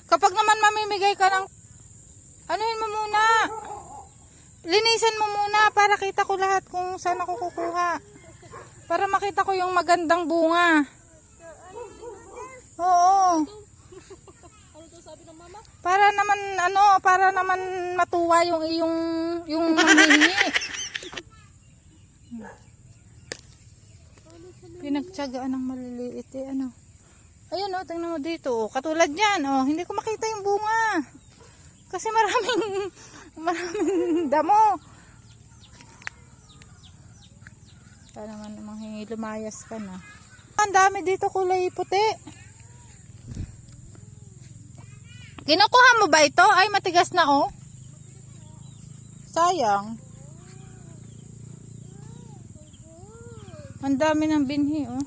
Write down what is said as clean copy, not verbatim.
Kapag naman mamimigay ka ng, anuhin mo muna. Linisan mo muna para kita ko lahat kung saan ako kukuha. Para makita ko yung magandang bunga. Oo. Ano to sabi ng mama? Para naman matuwa yung manghihingi. Pinagtiyagaan ng maliliit eh, ano. Ayun oh, tingnan mo dito oh. Katulad yan oh, hindi ko makita yung bunga. Kasi maraming damo. Para naman manghingi, lumayas ka na. Ang dami dito kulay puti. Kinukuha mo ba ito? Ay, matigas na oh. Sayang. Ang dami ng binhi oh.